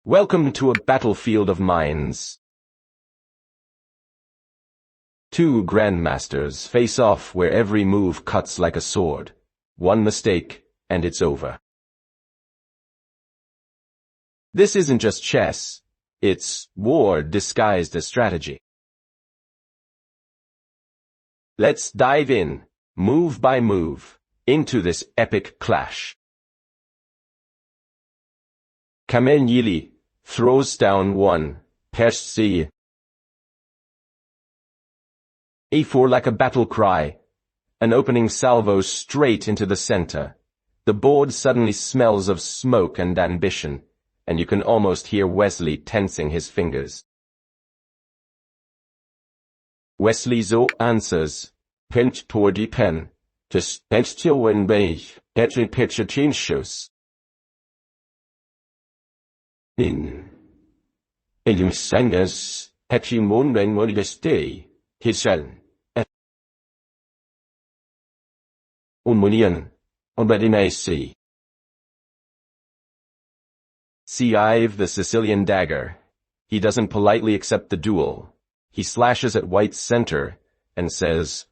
Welcome to a battlefield of minds. Two grandmasters face off where every move cuts like a sword. One mistake, and it's over. This isn't just chess. It's war disguised as strategy. Let's dive in, move by move, into this epic clash. Kamel Njili throws down one, Persi. A4 like a battle cry. An opening salvo straight into the center. The board suddenly smells of smoke and ambition, and you can almost hear Wesley tensing his fingers. Wesley So answers, pinch toward the pen, just pinch till when bay, etching picture change shows. In sangers, hatching moon when will this day, his son. Unmunian, already may see. See Ive the Sicilian dagger. He doesn't politely accept the duel. He slashes at White's center, and says,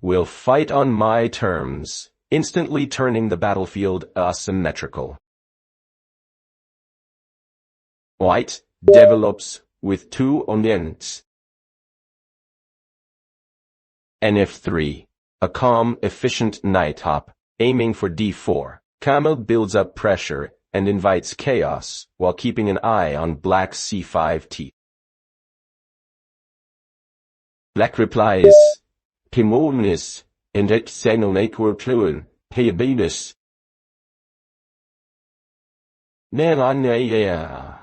"We'll fight on my terms," instantly turning the battlefield asymmetrical. White develops with two onions. Nf3, a calm, efficient knight hop, aiming for d4. Kamel builds up pressure and invites chaos while keeping an eye on Black's c5t. Black replies, "Pimonis, and et xenonaquor pluin, payabinus." Nenanea,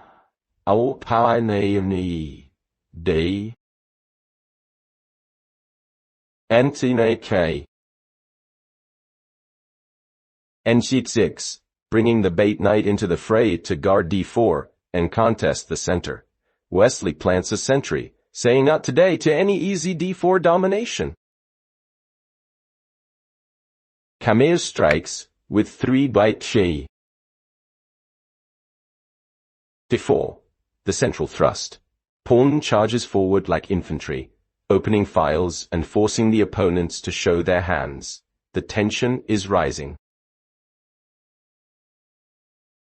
au paneani, day. Antinake. Sheet 6, bringing the bait knight into the fray to guard d4 and contest the center. Wesley plants a sentry, saying not today to any easy d4 domination. Kamel strikes with 3 byte she. d4, the central thrust. Pawn charges forward like infantry, opening files and forcing the opponents to show their hands. The tension is rising.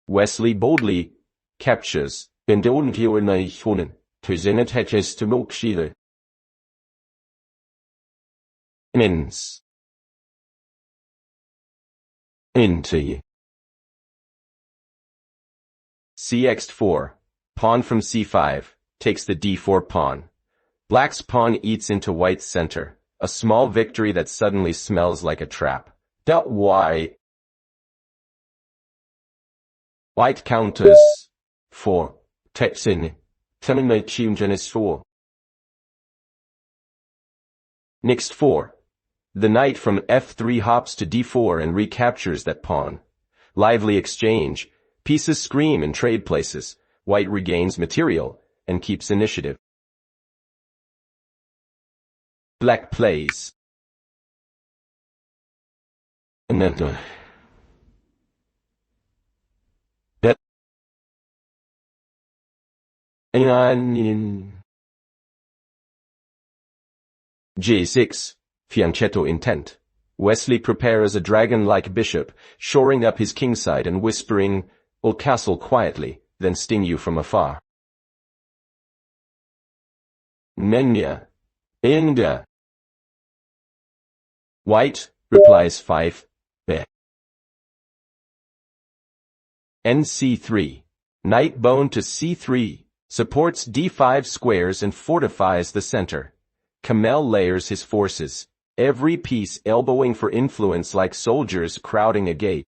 Wesley boldly captures Mins. Into cx4, pawn from c5, takes the d4 pawn. Black's pawn eats into White's center, a small victory that suddenly smells like a trap. White counters 4, Texin, terminate Genesis 4. Next 4. The knight from f3 hops to d4 and recaptures that pawn. Lively exchange, pieces scream in trade places. White regains material and keeps initiative. Black plays. G6, fianchetto intent. Wesley prepares a dragon-like bishop, shoring up his kingside and whispering, "I'll castle quietly, then sting you from afar." Menya. Inda. White replies 5, be. Nc3, knight bone to c3, supports d5 squares and fortifies the center. Kamel layers his forces, every piece elbowing for influence like soldiers crowding a gate.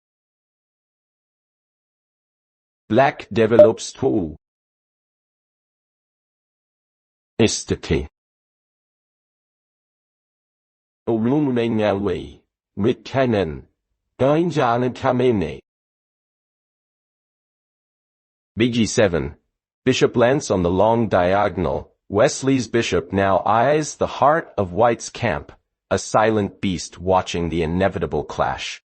Black develops 2. Istati. Olumumenyawe, mit cannon, Gainjana Kamene. Bg7, bishop lands on the long diagonal. Wesley's bishop now eyes the heart of White's camp, a silent beast watching the inevitable clash.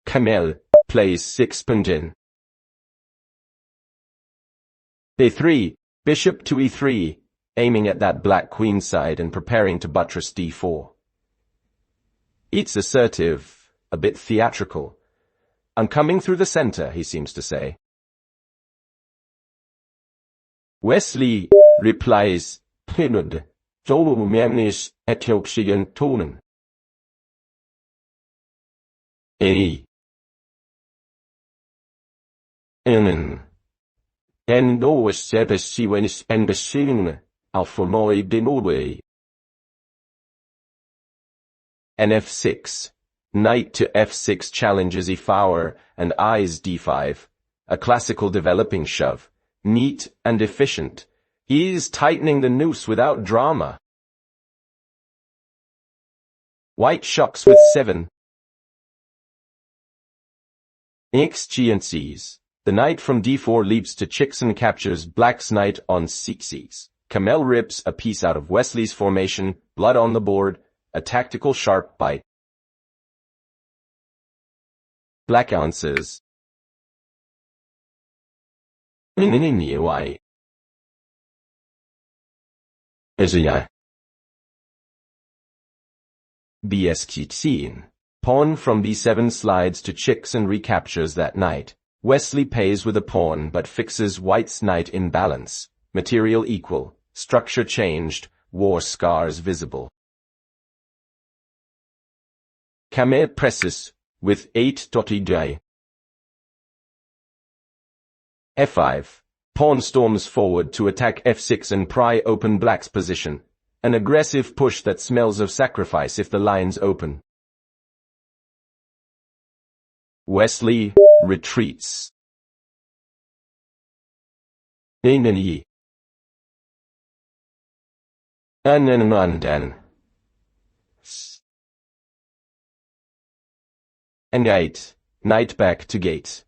Kamel plays 6 Pendin. a3, bishop to e3, aiming at that black queen side and preparing to buttress d4. It's assertive, a bit theatrical. I'm coming through the center, he seems to say. Wesley replies, Pinod, Zolumemnis Ethiopian Tonen. E. Enen. En Noes Sebesiwenis en Besing, Alphamoi de Norway. Nf6. Knight to f6 challenges e4 and eyes d5. A classical developing shove. Neat and efficient. He is tightening the noose without drama. White shocks with 7. Exchanges. The knight from d4 leaps to chicks and captures black's knight on c6. Kamel rips a piece out of Wesley's formation, blood on the board, a tactical sharp bite. Black answers. BS16. Pawn from b7 slides to chicks and recaptures that knight. Wesley pays with a pawn but fixes white's knight in balance. Material equal. Structure changed. War scars visible. Kamel presses with 8.ed. f5. Pawn storms forward to attack f6 and pry open black's position. An aggressive push that smells of sacrifice if the line's open. Wesley retreats. Endgame. And 8. Knight back to gate.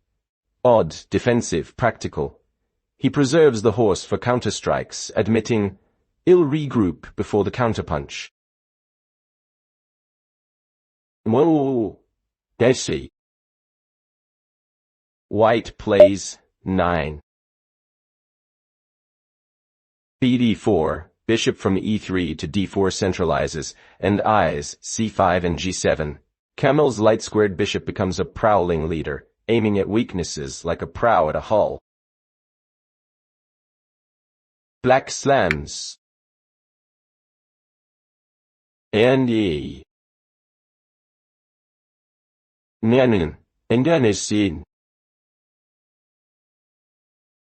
Odd, defensive, practical. He preserves the horse for counterstrikes, admitting, "I'll regroup before the counterpunch." Whoa, Desi. White plays 9. bd4, bishop from e3 to d4 centralizes, and eyes c5 and g7. Kamel's light-squared bishop becomes a prowling leader, aiming at weaknesses like a prow at a hull. Black slams. And e. Nanin, and then is seen.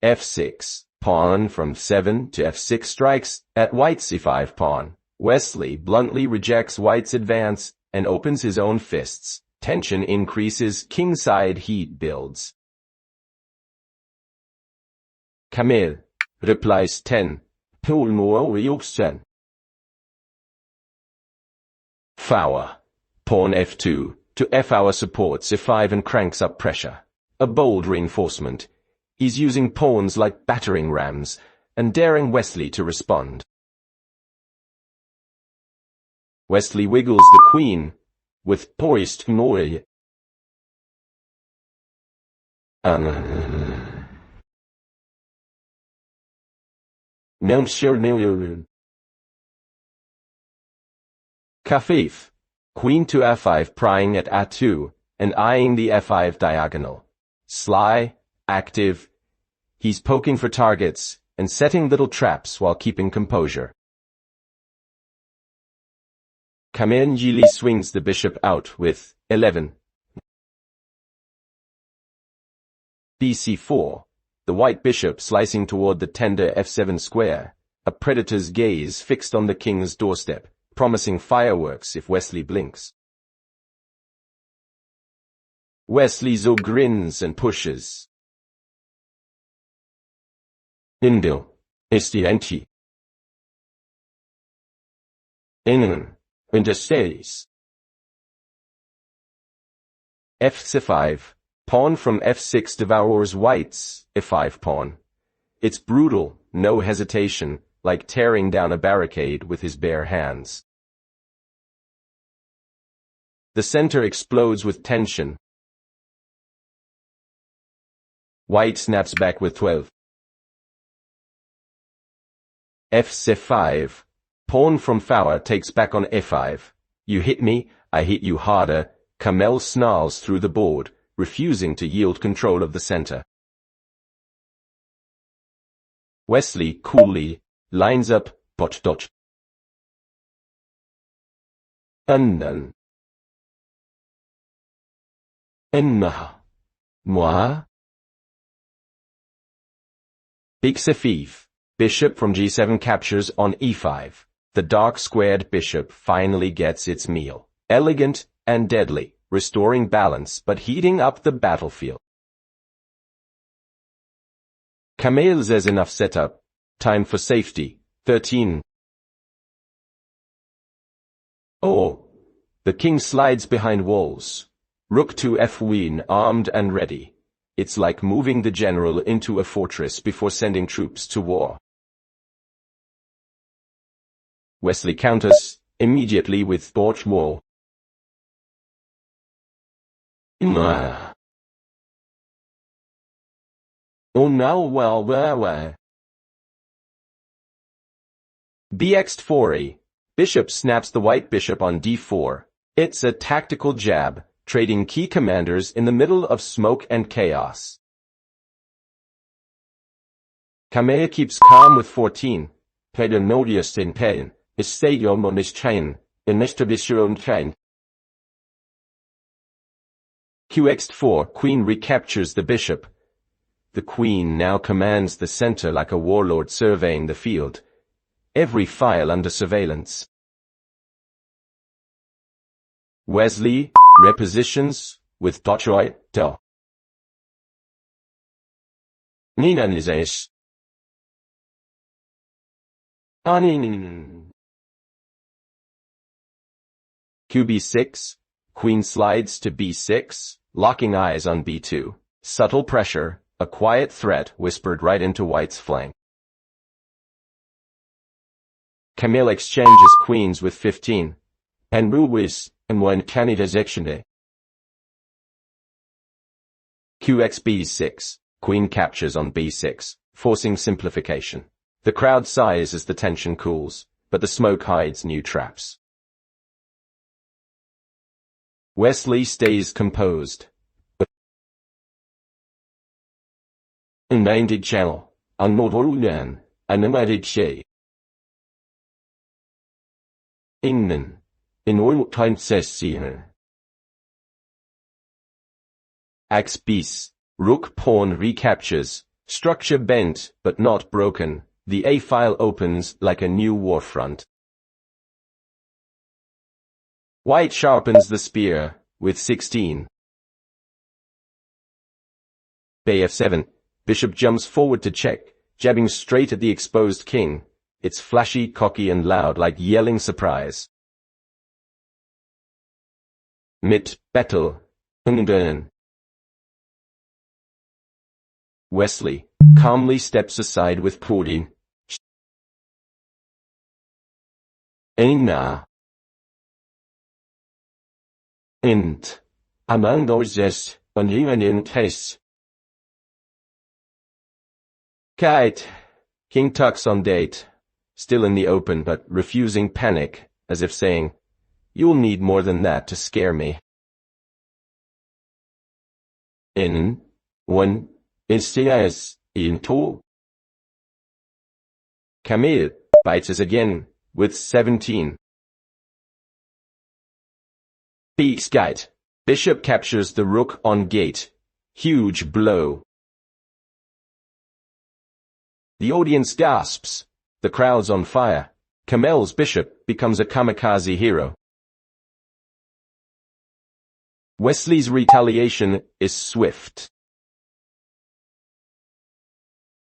f6. Pawn from 7 to f6 strikes at white's e5 pawn. Wesley bluntly rejects white's advance and opens his own fists. Tension increases, kingside heat builds. Kamel replies 10. Fawa. Pawn f2 to f4 supports e5 and cranks up pressure. A bold reinforcement. He's using pawns like battering rams and daring Wesley to respond. Wesley wiggles the queen with poised noise. Kafif. Queen to f5 prying at a2 and eyeing the f5 diagonal. Sly, active. He's poking for targets and setting little traps while keeping composure. Kamel Njili swings the bishop out with 11. bc4. The white bishop slicing toward the tender f7 square, a predator's gaze fixed on the king's doorstep, promising fireworks if Wesley blinks. Wesley So grins and pushes. Indil, Estienti. Innen, Interstays. f5. Pawn from f6 devours white's f5 pawn. It's brutal, no hesitation, like tearing down a barricade with his bare hands. The center explodes with tension. White snaps back with 12. fc5. Pawn from Fowler takes back on f5. You hit me, I hit you harder. Kamel snarls through the board, refusing to yield control of the center. Wesley coolly lines up bot dot. Unknown. Enna. Moi. Big c5. Bishop from g7 captures on e5. The dark squared bishop finally gets its meal. Elegant and deadly, restoring balance but heating up the battlefield. Kamel says enough setup. Time for safety. 13. Oh. The king slides behind walls. Rook to f1 armed and ready. It's like moving the general into a fortress before sending troops to war. Wesley counters, immediately with torch wall. Oh now well. bx4e. Bishop snaps the white bishop on d4. It's a tactical jab, trading key commanders in the middle of smoke and chaos. Kamel keeps calm with 14. Peder nodius in pain. Stadium on his chain, in Mr. chain. Qx4, queen recaptures the bishop. The queen now commands the center like a warlord surveying the field. Every file under surveillance. Wesley repositions with Dotroy do. Ninanizash. Anin. qb6, queen slides to b6, locking eyes on b2. Subtle pressure, a quiet threat whispered right into white's flank. Kamel exchanges queens with 15. And Ruiz, and one Canada qxb6, queen captures on b6, forcing simplification. The crowd sighs as the tension cools, but the smoke hides new traps. Wesley stays composed. Unnamed channel, unmodorulan, animated shay. Innen, in oil time session. Axe bis, rook pawn recaptures, structure bent but not broken, the A-file opens like a new warfront. White sharpens the spear, with 16. Bf7, bishop jumps forward to check, jabbing straight at the exposed king. It's flashy, cocky and loud like yelling surprise. Mit battle. Wesley calmly steps aside with Purdin. Eina. Int. Among those and even in case. Kite. King tucks on date. Still in the open but refusing panic, as if saying, "You'll need more than that to scare me." In. 1. Instias. In 2. Kamel bites us again, with 17. B-skite. Bishop captures the rook on gate. Huge blow. The audience gasps. The crowd's on fire. Kamel's bishop becomes a kamikaze hero. Wesley's retaliation is swift.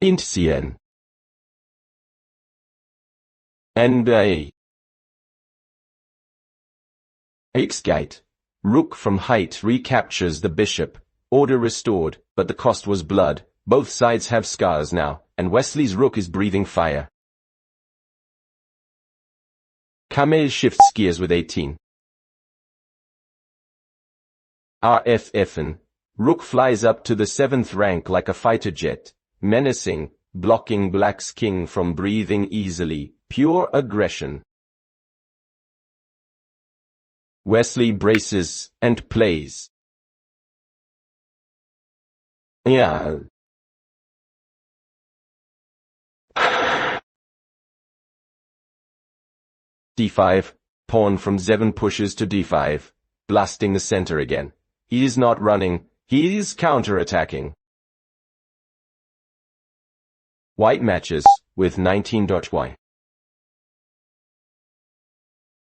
Intien. NBA. X-gate. Rook from height recaptures the bishop. Order restored, but the cost was blood. Both sides have scars now, and Wesley's rook is breathing fire. Kamel shifts gears with 18. RFFN. Rook flies up to the 7th rank like a fighter jet, menacing, blocking black's king from breathing easily, pure aggression. Wesley braces and plays. Yeah. d5, pawn from z7 pushes to d5, blasting the center again. He is not running, he is counter-attacking. White matches with 19.y.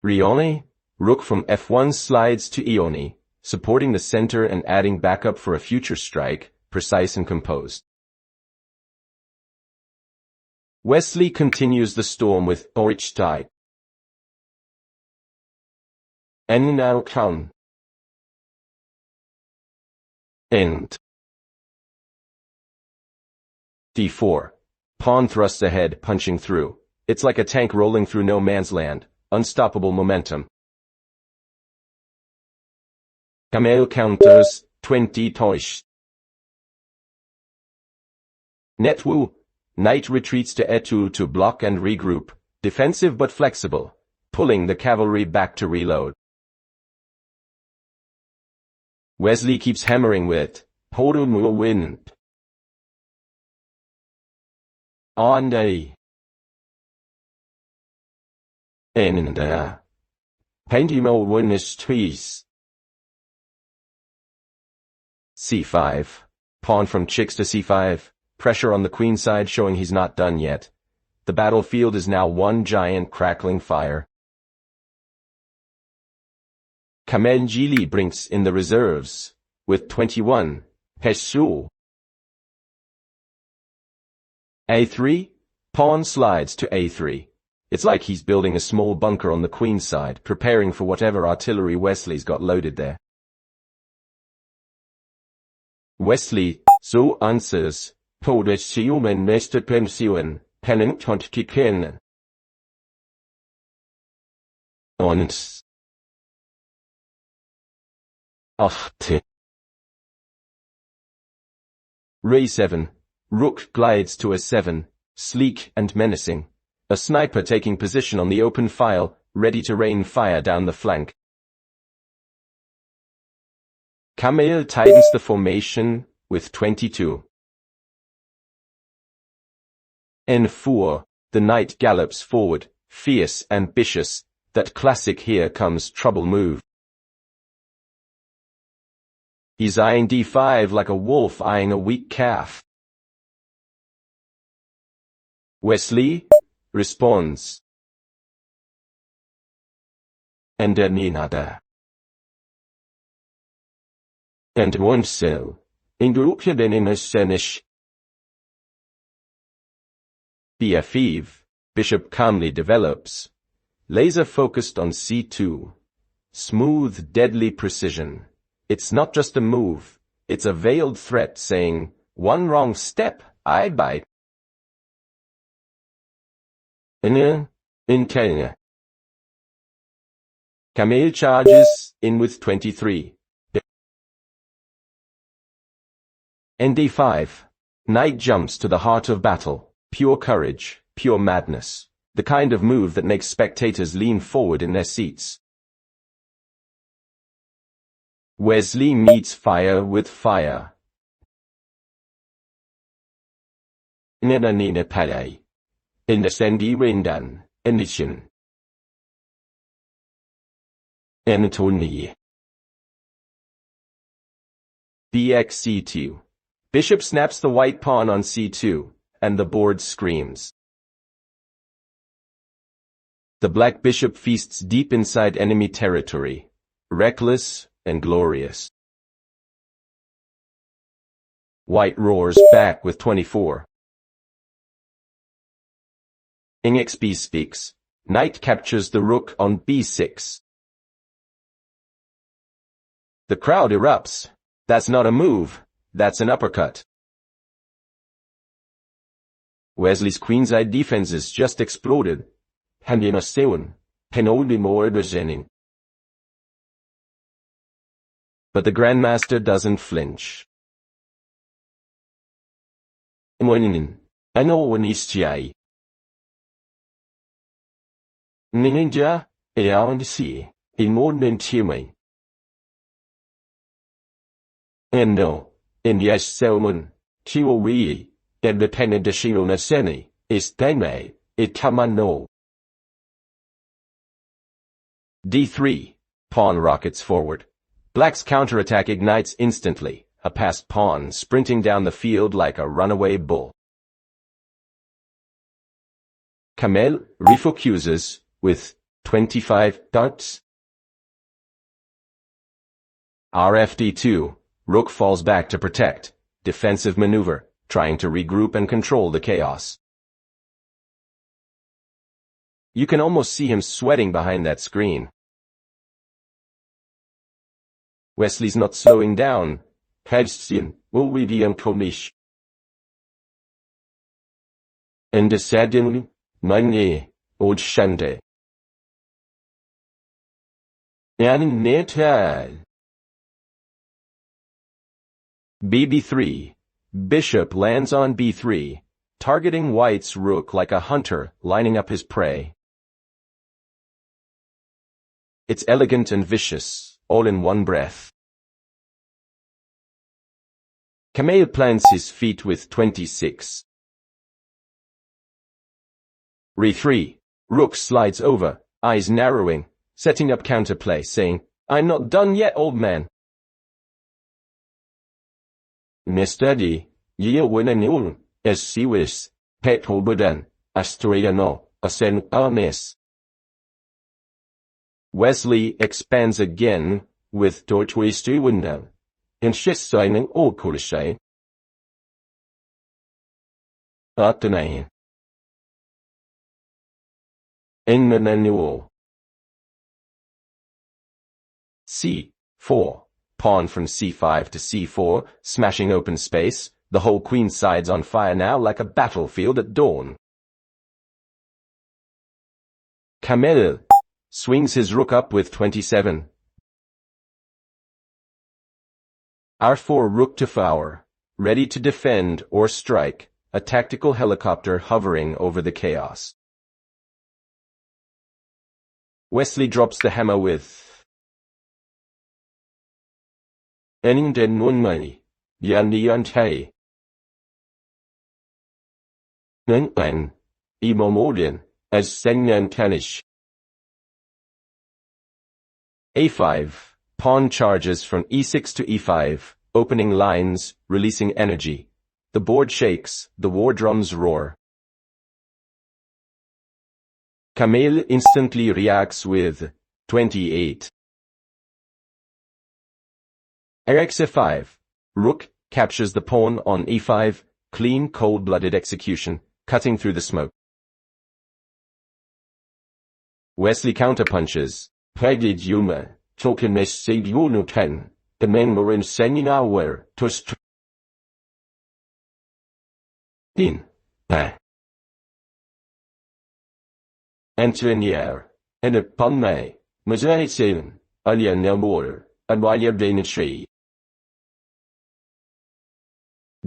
Rione, rook from f1 slides to Ioni, supporting the center and adding backup for a future strike, precise and composed. Wesley continues the storm with Orichtai. And now count. End. d4. Pawn thrusts ahead, punching through. It's like a tank rolling through no man's land. Unstoppable momentum. Kamel counters, 20 toish. Netwu. Knight retreats to e2 to block and regroup, defensive but flexible, pulling the cavalry back to reload. Wesley keeps hammering with Horumu wind. On day. Enda. Pendimo witness trees. c5. Pawn from chicks to c5. Pressure on the queen side showing he's not done yet. The battlefield is now one giant crackling fire. Kamel Njili brings in the reserves, with 21, Pesu. a3, pawn slides to a3. It's like he's building a small bunker on the queen side, preparing for whatever artillery Wesley's got loaded there. Wesley So answers. Podesiumen neste pensioen, penentot kiken. Ons. Achte. Ray 7. Rook glides to a7, sleek and menacing. A sniper taking position on the open file, ready to rain fire down the flank. Kamel tightens the formation with 22. N4, the knight gallops forward, fierce, ambitious, that classic here comes trouble move. He's eyeing d5 like a wolf eyeing a weak calf. Wesley responds. And Ninada. And oneself, indrukheden in a senish. B5, bishop calmly develops. Laser focused on c2. Smooth, deadly precision. It's not just a move, it's a veiled threat saying, one wrong step, I bite. Intelligent. Kamel charges in with 23. Nd5. Knight jumps to the heart of battle. Pure courage, pure madness. The kind of move that makes spectators lean forward in their seats. Wesley meets fire with fire. Nenanina palay. In the Sendi Rindan, Enishin. Anatoly. Bxc2. Bishop snaps the white pawn on c2, and the board screams. The black bishop feasts deep inside enemy territory, reckless and glorious. White roars back with 24. Ingxb speaks. Knight captures the rook on b6. The crowd erupts. That's not a move, that's an uppercut. Wesley's queenside defenses just exploded. But the Grandmaster doesn't flinch. Ano Wanistiai. Ninja, Eaondisi, Imorden Timi. Endo, Indias Selman, Chiwari, Independent Shiro Naseni, Isteme, Itamano. D3. Pawn rockets forward. Black's counterattack ignites instantly, a passed pawn sprinting down the field like a runaway bull. Kamel refocuses with 25 darts. RFD2. Rook falls back to protect. Defensive maneuver, trying to regroup and control the chaos. You can almost see him sweating behind that screen. Wesley's not slowing down. Hedstien, Ulwidium Komish. Endesadin, Manye, Old Shande. An Netal. BB3. Bishop lands on B3, targeting White's rook like a hunter lining up his prey. It's elegant and vicious, all in one breath. Kamel plants his feet with 26. Re3. Rook slides over, eyes narrowing, setting up counterplay, saying, "I'm not done yet, old man." Nestadi, Yia Winanul, as Siwis, Pet Hobudan, Astoriano, Asen Armes. Wesley expands again with Deutschwistu window. In Schiss-Signing Orkulishay. Artanain. In Manual. C4. Pawn from c5 to c4, smashing open space. The whole queen side's on fire now like a battlefield at dawn. Kamel swings his rook up with 27. R4 rook to f4, ready to defend or strike, a tactical helicopter hovering over the chaos. Wesley drops the hammer with Eningen Nunmani, Yandiantei. Nunpan, Imomodin, as Senyan Tanish. A5. Pawn charges from e6 to e5, opening lines, releasing energy. The board shakes, the war drums roar. Kamel instantly reacts with 28. Rx5. Rook captures the pawn on e5, clean cold-blooded execution, cutting through the smoke. Wesley counterpunches. Pegid Yuma, Token Message Yuno 10, the men were in Seninaware, Tust. Din. Antonier, and upon May, Mazaisin, Alien Namor, and Wire Danishi.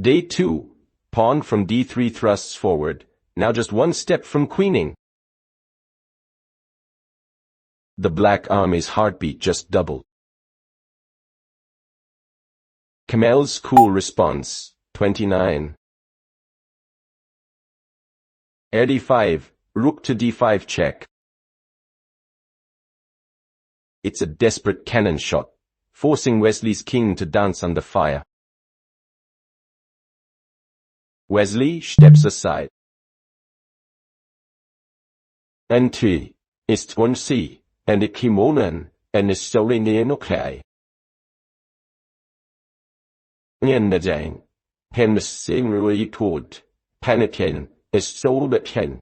Day 2. Pawn from d3 thrusts forward, now just one step from queening. The black army's heartbeat just doubled. Kamel's cool response, 29. d5, rook to d5 check. It's a desperate cannon shot, forcing Wesley's king to dance under fire. Wesley steps aside. N2, ist 1c, and a kimonon, and a solinianokai. Nyenadang, hem singly toward, panikin, is sold at 10.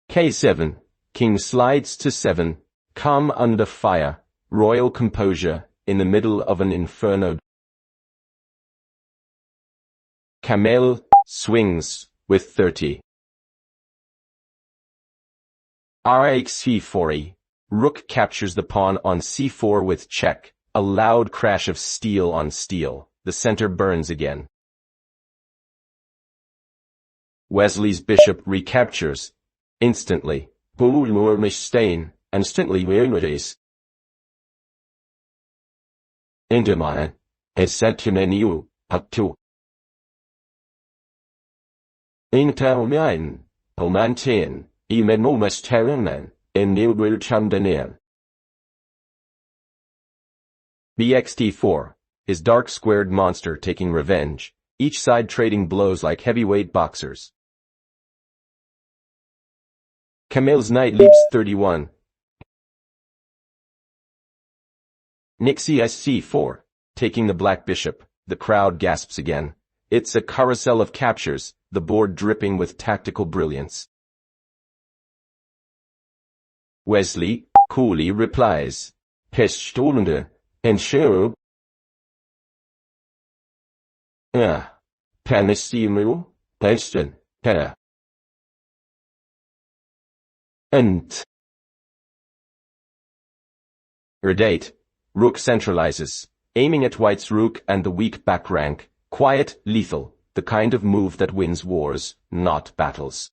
K7, king slides to 7, calm under fire, royal composure, in the middle of an inferno. Kamel swings with 30. Rx4e. Rook captures the pawn on c4 with check. A loud crash of steel on steel. The center burns again. Wesley's bishop recaptures. Instantly. Instantly whereas. Endgame. Essentially up to. Intelmine. Pomantin. Imenomus terranan. In Nilwil Chamdanian. BXT4. His dark squared monster taking revenge, each side trading blows like heavyweight boxers. Kamel's knight leaps 31. Nixie SC4, taking the black bishop, the crowd gasps again. It's a carousel of captures, the board dripping with tactical brilliance. Wesley, coolly replies, Pestolende, Enschero. Panestimu, Pesten, Per. And. Redate. Rook centralizes, aiming at white's rook and the weak back rank, quiet, lethal, the kind of move that wins wars, not battles.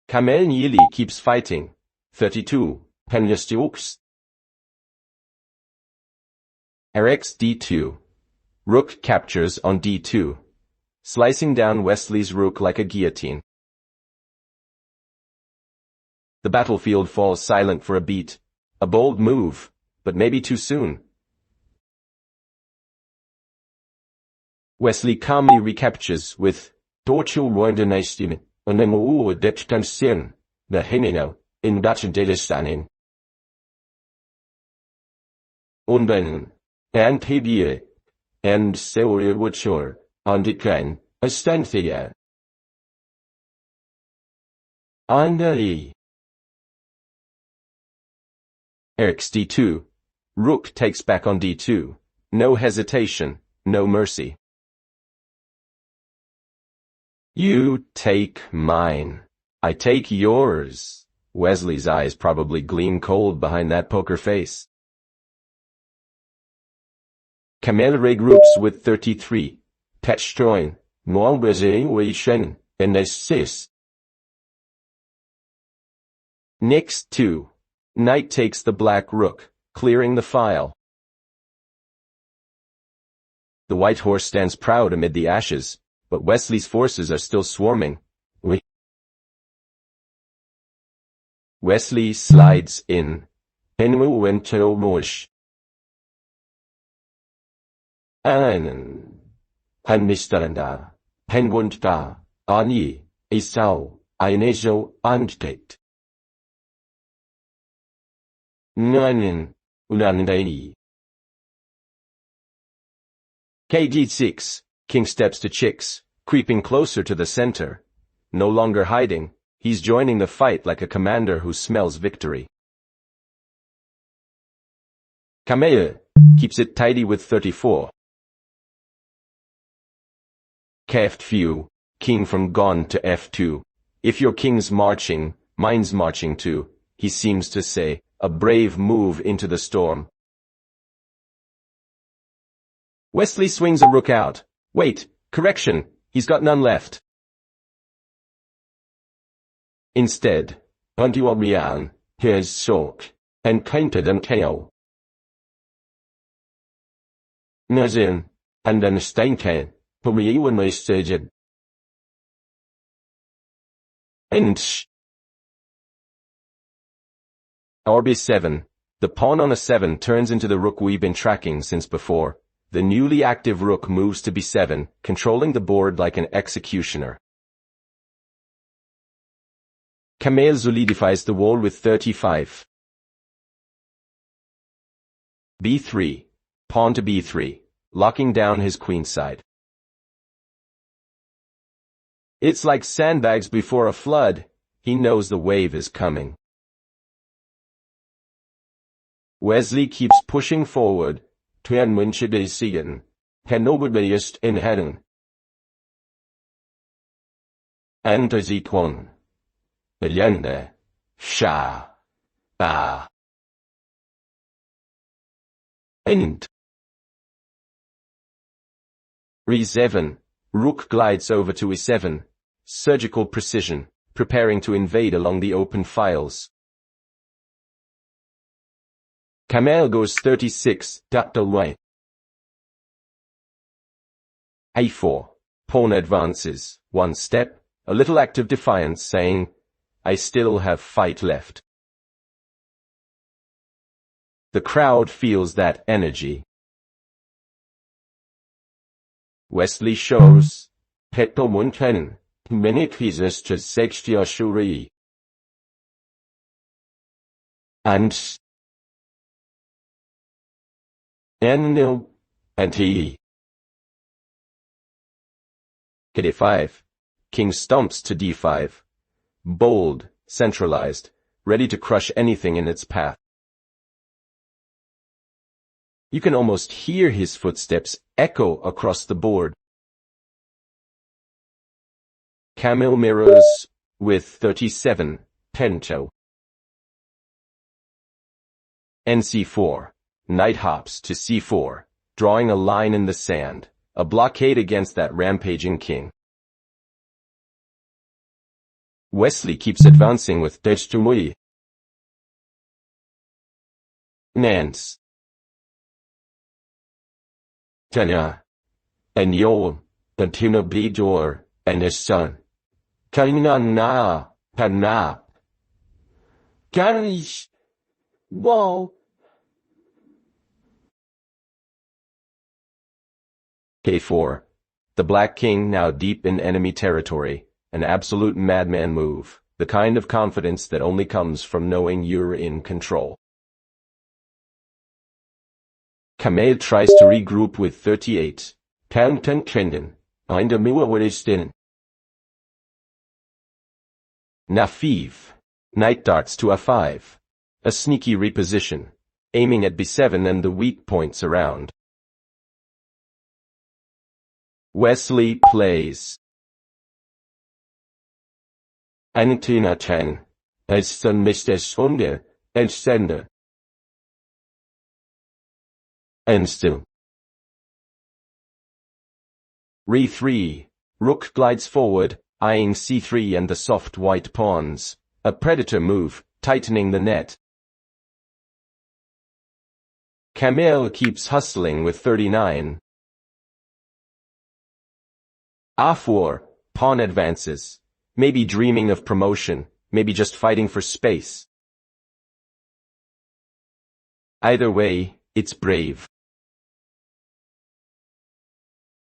Kamel Njili keeps fighting. 32. Penjastioks. Rx d2. Rook captures on d2, slicing down Wesley's rook like a guillotine. The battlefield falls silent for a beat. A bold move, but maybe too soon. Wesley calmly recaptures with Torchul Roindenestimen, and then Dechtansin, the Hinino, in Dutch Datastanin. Unben, and Hebie, and Seorir Wutchur, and it can, a Stanthia. Andali. Rx d2. Rook takes back on d2. No hesitation, no mercy. You take mine. I take yours. Wesley's eyes probably gleam cold behind that poker face. Kamel regroups with 33. Petchtroin. Moalbeze Weishen. And Sis. Next 2. Knight takes the black rook, clearing the file. The white horse stands proud amid the ashes, but Wesley's forces are still swarming. Wesley slides in. Penmu wento mosh. Panmistaranda. Penwundta. Ani. Isau. Ainejo andtet. Nanin, Unandaini. KD6, King steps to chicks, creeping closer to the center. No longer hiding, he's joining the fight like a commander who smells victory. Kamel keeps it tidy with 34. Kft. King from gone to F2. If your king's marching, mine's marching too, he seems to say. A brave move into the storm. Wesley swings a rook out. Wait, correction, he's got none left. Instead, Unduarian, here's Sok, and counted and KO. Nazin, and then Steinke, Pumiewan Meistergen. And RB7. The pawn on a 7 turns into the rook we've been tracking since before. The newly active rook moves to b7, controlling the board like an executioner. Kamel solidifies the wall with 35. b3. Pawn to b3, locking down his queenside. It's like sandbags before a flood. He knows the wave is coming. Wesley keeps pushing forward. Tuen Winchidesigan. Henobadiest in Hedden. Antazitwon. Belyende. Sha. Ba. End. Re7. Rook glides over to e7. Surgical precision, preparing to invade along the open files. Kamel goes 36, away. a4. Pawn advances, one step, a little act of defiance saying, I still have fight left. The crowd feels that energy. Wesley shows, Peto Munten, Menekizes to Sextia Shuri. And N and he. d5. King stomps to d5. Bold, centralized, ready to crush anything in its path. You can almost hear his footsteps echo across the board. Kamel mirrors with 37, Pento. nc4. Knight hops to c4, drawing a line in the sand, a blockade against that rampaging king. Wesley keeps advancing with Dechtumui. Nance. Tanya. And Yol, the Tuna Bidor, and his son. Kaina na, Pana. Ganish. Whoa. k4. The Black King now deep in enemy territory, an absolute madman move, the kind of confidence that only comes from knowing you're in control. Kamel tries to regroup with 38. Kanten Kenden, Eindemiwa Wadistin. Nafiv. Knight darts to a5. A sneaky reposition, aiming at b7 and the weak points around. Wesley plays. Antina 10. Eston Mr. Sonde, and Sender. And still. Re3. Rook glides forward, eyeing c3 and the soft white pawns. A predator move, tightening the net. Kamel keeps hustling with 39. a4. Pawn advances. Maybe dreaming of promotion, maybe just fighting for space. Either way, it's brave.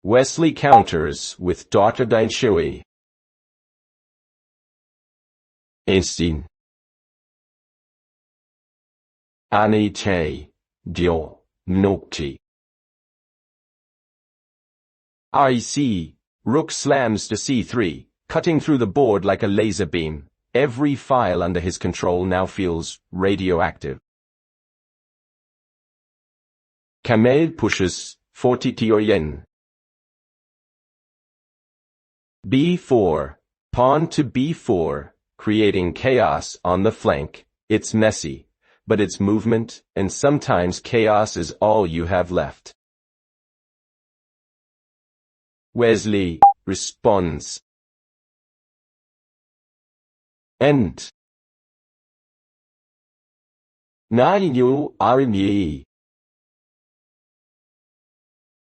Wesley counters with daughter Daishui. Instin. Ani Che. Dio. Nokti. IC. Rook slams to c3, cutting through the board like a laser beam. Every file under his control now feels radioactive. Kamel pushes 40 Tioyen. b4. Pawn to b4, creating chaos on the flank. It's messy, but it's movement, and sometimes chaos is all you have left. Wesley responds. End. Nayu Arimi.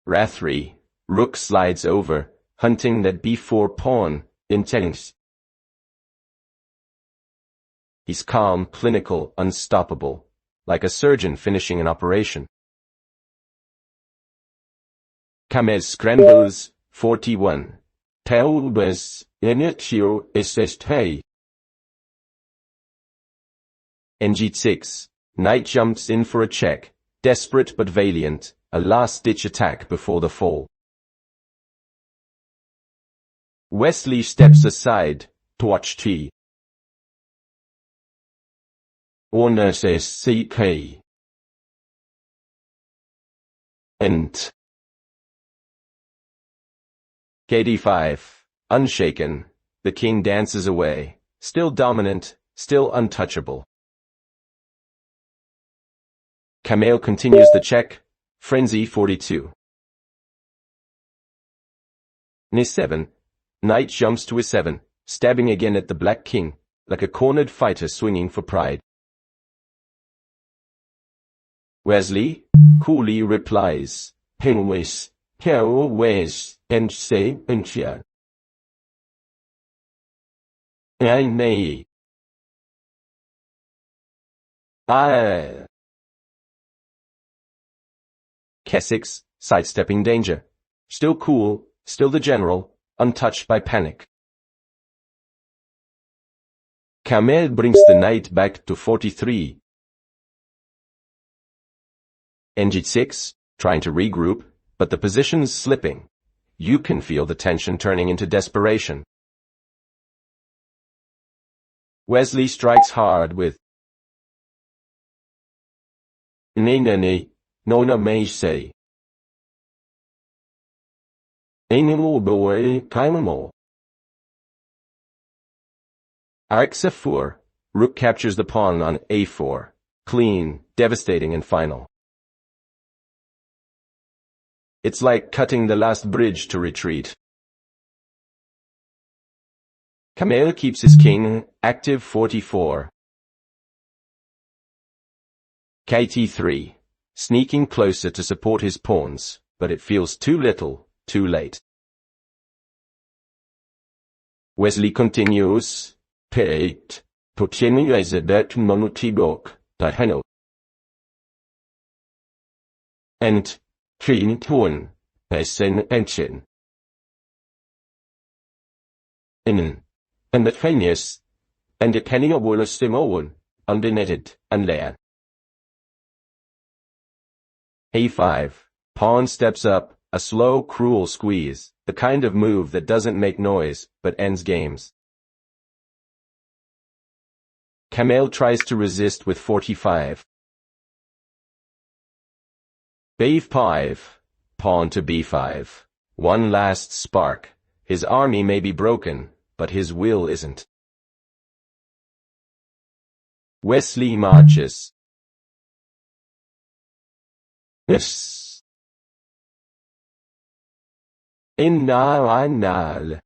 Rathri. Rook slides over, hunting that b4 pawn, intense. He's calm, clinical, unstoppable, like a surgeon finishing an operation. Kamel scrambles, 41. Taubes, initio SST. Ng6. Knight jumps in for a check, desperate but valiant, a last-ditch attack before the fall. Wesley steps aside, to watch T. Warners SCK. End. kd5. Unshaken, the king dances away, still dominant, still untouchable. Kamel continues the check, frenzy 42. N7. Knight jumps to E7, stabbing again at the black king, like a cornered fighter swinging for pride. Wesley coolly replies, "Always, always, and say, and share. I nay. I. K6, sidestepping danger. Still cool, still the general, untouched by panic. Kamel brings the knight back to 43. Ng6, trying to regroup, but the position's slipping. You can feel the tension turning into desperation. Wesley strikes hard with Nenene, Nona may say. Animal boy, Kaimamo. Arc-4, rook captures the pawn on A4. Clean, devastating and final. It's like cutting the last bridge to retreat. Kamel keeps his king active 44. KT3, sneaking closer to support his pawns, but it feels too little, too late. Wesley continues, Pate, Pochenu Ezedet Monutibok, Daheno. And, Trin Tuan, Pesen Enchin. In. And the Phineas, and the Kenny of Willis Simone, undetted, and layer. A5, pawn steps up, a slow, cruel squeeze, the kind of move that doesn't make noise, but ends games. Kamel tries to resist with 45. B5, pawn to B5. One last spark. His army may be broken, but his will isn't. Wesley marches. Yes. Innal.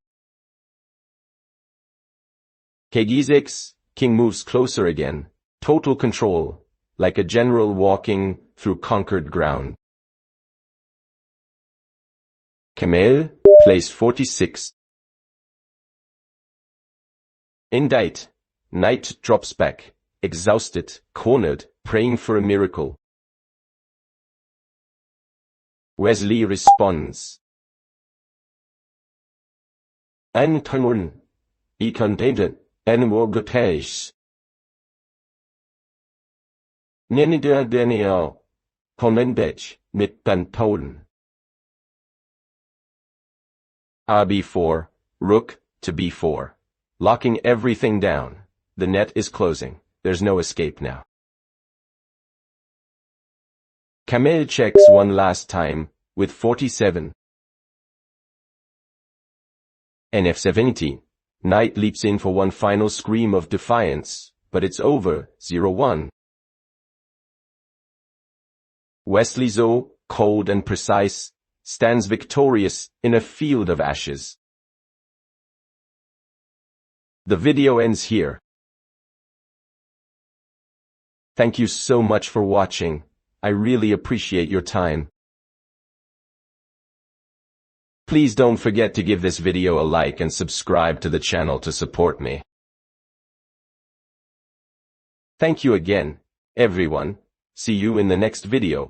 Kg6, king moves closer again. Total control, like a general walking through conquered ground. Kamel plays 46. Indite, knight drops back, exhausted, cornered, praying for a miracle. Wesley responds. Antonun, ikandaden, enwogatesh. Nenida denio, honendech, mit dantoden. RB4, rook to B4. Locking everything down. The net is closing. There's no escape now. Kamel checks one last time, with 47. NF17. Knight leaps in for one final scream of defiance, but it's over, 0-1. Wesley So, cold and precise, stands victorious in a field of ashes. The video ends here. Thank you so much for watching. I really appreciate your time. Please don't forget to give this video a like and subscribe to the channel to support me. Thank you again, everyone. See you in the next video.